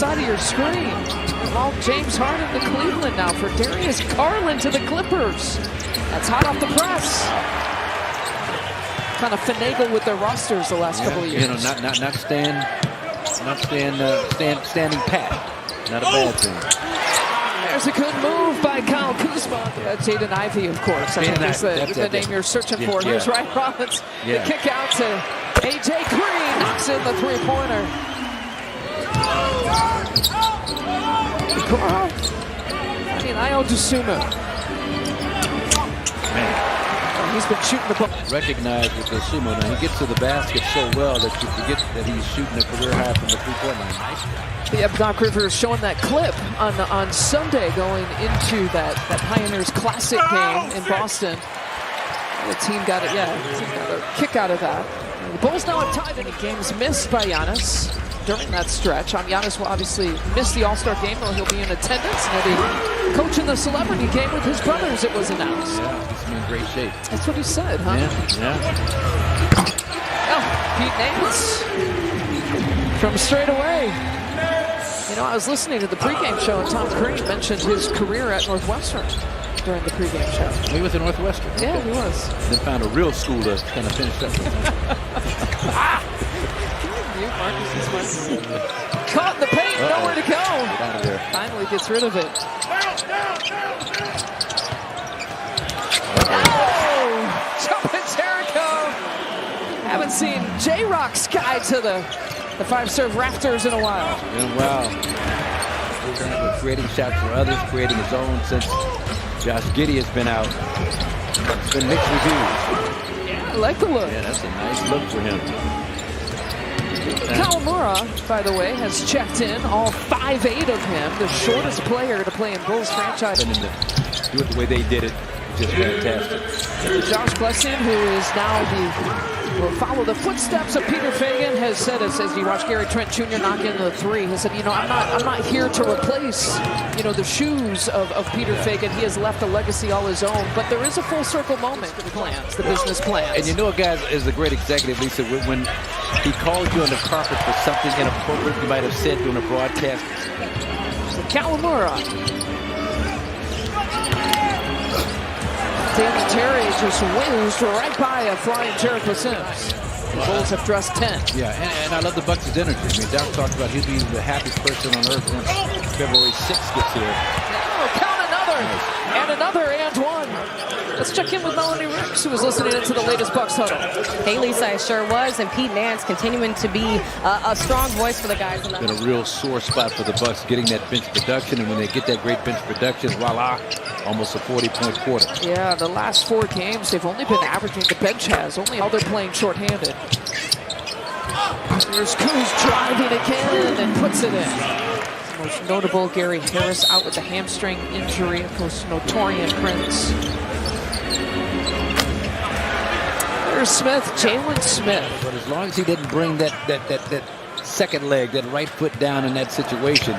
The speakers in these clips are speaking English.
side of your screen. Well, James Harden to Cleveland now for Darius Garland to the Clippers. That's hot off the press. Kind of finagle with their rosters the last couple of years. You know, standing pat. Not a bad thing. There's a good move by Kyle Kuzma. That's Jaden Ivey, of course. I think is the name you're searching for. Here's Ryan Rollins. The kick out to A.J. Green. Knocks in the three-pointer. Ayo Dosunmu. He's been shooting the ball. Recognized with Dosunmu. Now he gets to the basket so well that you forget that he's shooting a career high from the three-point line. Nice job. Yeah, Doc Rivers showing that clip on Sunday going into that Pioneers Classic game in Boston. The team got it, the team got a kick out of that. The Bulls now are tied. Any games missed by Giannis during that stretch. Giannis will obviously miss the All-Star game, or he'll be in attendance, and he'll be coaching the celebrity game with his brothers, it was announced. Yeah, he's in great shape. That's what he said, huh? Yeah. Pete Nance from straight away. You know, I was listening to the pregame show, and Tom Crean mentioned his career at Northwestern during the pregame show. He was at Northwestern. Okay. Yeah, he was. Then found a real school to kind of finish up with. Caught in the paint, nowhere to go. Get out of there. Finally gets rid of it. Jumping Jericho. Haven't seen J-Rock sky to the five-star Raptors in a while. Creating shots for others, creating his own since Josh Giddey has been out. It's been mixed reviews. Yeah, I like the look. Yeah, that's a nice look for him. Kawamura, by the way, has checked in, all 5'8" of him, the shortest player to play in Bulls franchise. And do it the way they did it, just fantastic. Josh Blessing, who is now will follow the footsteps of Peter Fagan, has said, as you watch Gary Trent Jr. knock in the three, he said, you know, I'm not here to replace, you know, the shoes of Peter Fagan. He has left a legacy all his own, but there is a full circle moment, the plans, the business plans. And you know, a guy is a great executive, Lisa, when he calls you on the carpet for something inappropriate you might have said during a broadcast. So Kawamura. Danny Terry just whizzed right by a flying Jericho Sims. The Bulls have dressed 10. Yeah, and I love the Bucks' energy. I mean, Doc talked about he'll be the happiest person on earth once February 6th gets here. Oh, count another, and another, and one. Let's check in with Melanie Ricks, who was listening into the latest Bucks huddle. Hey, Lisa, I sure was. And Pete Nance continuing to be a strong voice for the guys. It's been a real sore spot for the Bucks getting that bench production. And when they get that great bench production, voila, almost a 40-point quarter. Yeah, the last 4 games, they've only been averaging, the bench has, only how they're playing shorthanded. Here's Kuz driving again and puts it in. Most notable, Gary Harris out with a hamstring injury, of course, Notorian Prince. There's Smith, Jalen Smith. But as long as he didn't bring that second leg, that right foot down in that situation,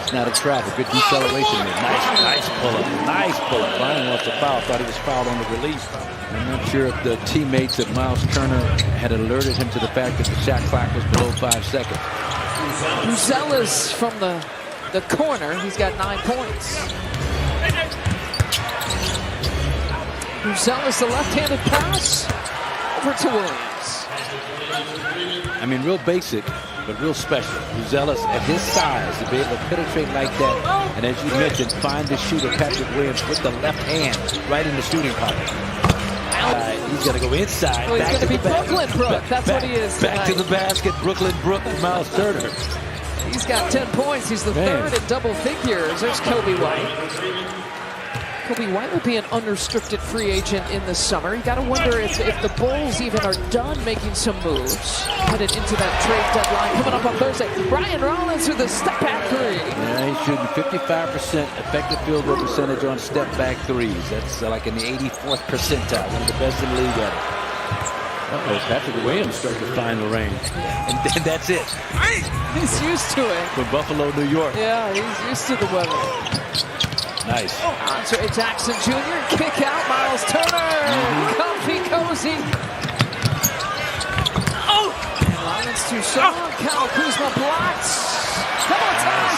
it's not a trap. A good deceleration there. Nice pull-up. Nice pull-up. Brian wants a foul. Thought he was fouled on the release. I'm not sure if the teammates of Miles Turner had alerted him to the fact that the shot clock was below 5 seconds. Buzelis from the corner. He's got 9 points. Buzelis, the left-handed pass over to Williams. I mean, real basic, but real special. Buzelis, at his size, to be able to penetrate like that, and as you mentioned, find the shooter, Patrick Williams, with the left hand right in the shooting pocket. He's going to go inside. Oh, he's going to be Brooklyn Brook. That's what he is tonight. Back to the basket, Brooklyn Brook and Miles Turner. He's got 10 points. He's the third in double figures. There's Kobe White. Kobe White will be an unrestricted free agent in the summer. You got to wonder if the Bulls even are done making some moves headed into that trade deadline coming up on Thursday. Ryan Rollins with a step-back three. Yeah, he's shooting 55% effective field goal percentage on step-back threes. That's like in the 84th percentile, one of the best in the league at it. Patrick Williams starting to find the range. And then that's it. He's used to it. From Buffalo, New York. Yeah, he's used to the weather. Nice. Andre Jackson Jr. kick out. Miles Turner. Comfy, cozy. And Rollins too strong. Kyle Kuzma blocks.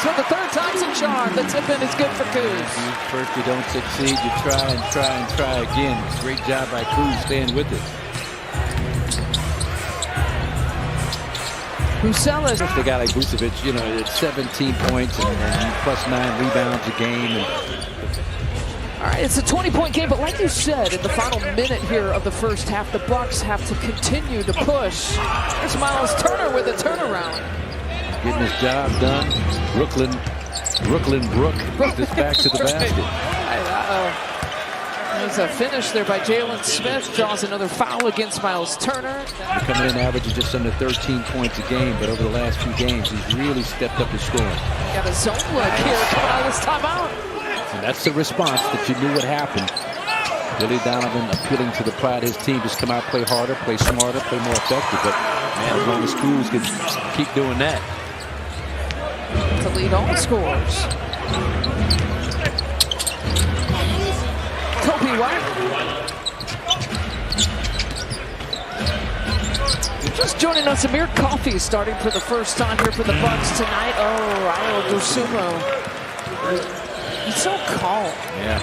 for the third time's a charm. The tip-in is good for Kuz. First you don't succeed, you try and try and try again. Great job by Kuz staying with it. Bucelis. The guy like Vucevic, you know, it's 17 points and plus 9 rebounds a game. All right, it's a 20-point game, but like you said, in the final minute here of the first half, the Bucks have to continue to push. There's Miles Turner with a turnaround. Getting his job done. Brooklyn Brook this back to the basket. There's a finish there by Jalen Smith. Draws another foul against Miles Turner. He's coming in averaging just under 13 points a game, but over the last few games, he's really stepped up his scoring. Got a zone look here coming out of this timeout. And that's the response that you knew would happen. Billy Donovan appealing to the pride of his team. Just come out, play harder, play smarter, play more effective. But, man, as long as Kuz can keep doing that. To lead all the scores. Kobe White. Just joining us, Amir Coffey starting for the first time here for the Bucks tonight. Oh, Ryo Dosunmu. He's so calm. Yeah.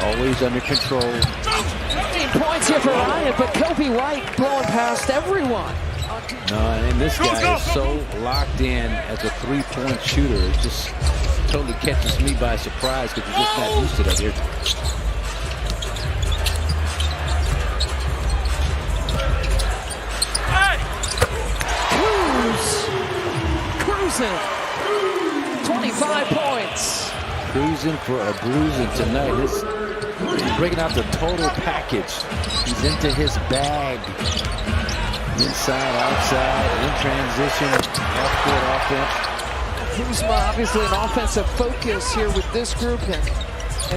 Always under control. 15 points here for Ryan, but Kobe White blowing past everyone. No, and this guy is so locked in as a three-point shooter. It just totally catches me by surprise because you're just not used to that here. Cruising. 25 points. Cruising for a bruising tonight. He's breaking out the total package. He's into his bag. Inside, outside, in transition, half-court offense. Kuzma, obviously an offensive focus here with this group and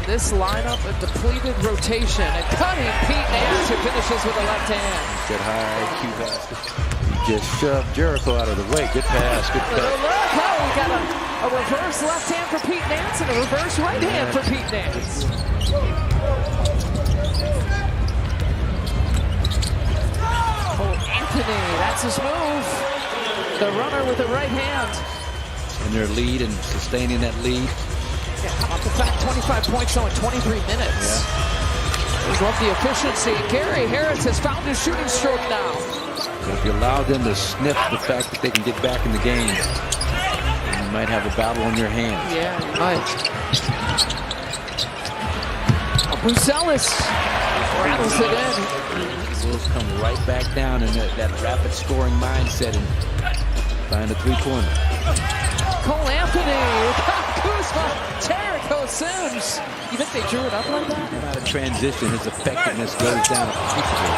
this lineup, a depleted rotation. And cutting Pete Nance, who finishes with a left hand. Good high IQ basket. He just shoved Jericho out of the way. Good pass, good pass. Look, oh, we got a reverse left hand for Pete Nance and a reverse right hand for Pete Nance. That's his move. The runner with the right hand. In their lead and sustaining that lead. Yeah, how about the fact 25 points though in 23 minutes. Yeah. We love the efficiency. Gary Harris has found his shooting stroke now. So if you allow them to sniff the fact that they can get back in the game, you might have a battle on your hands. Yeah, you might. Bucelis rattles it in. Bulls come right back down in that rapid scoring mindset and find a three-pointer. Cole Anthony, Kuzma, Jericho Sims. You think they drew it up like that? Out of transition, his effectiveness goes down appreciably.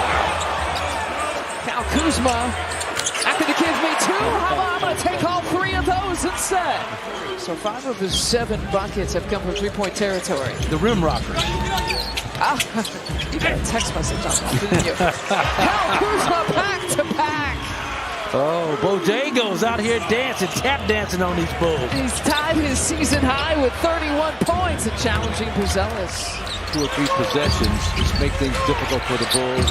Cal Kuzma, after the kids me two, how about I'm going to take all 3 of those instead? So 5 of his 7 buckets have come from three-point territory. The rim rocker. You got a text message on that, didn't you? Cal Kuzma back to back. Oh, Bodego's out here dancing, tap dancing on these Bulls. He's tied his season high with 31 points and challenging Bucelis. 2 or 3 possessions just make things difficult for the Bulls.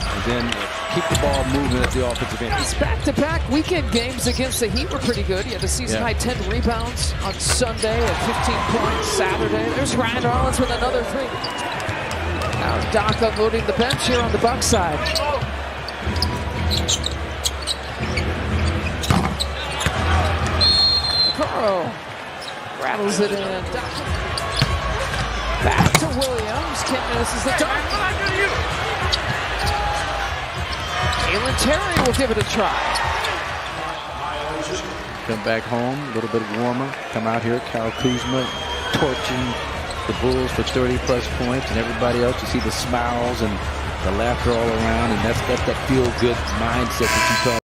And then keep the ball moving at the offensive end. His back-to-back weekend games against the Heat were pretty good. He had a season-high 10 rebounds on Sunday and 15 points Saturday. There's Ryan Rollins with another 3. Now Doc unloading the bench here on the Bucks side. Coro rattles it in. Back to Williams. Kent misses the dunk. Jalen Terry will give it a try. Come back home, a little bit warmer. Come out here, Kyle Kuzma torching the Bulls for 30-plus points, and everybody else, you see the smiles and the laughter all around, and that's that feel-good mindset that you talk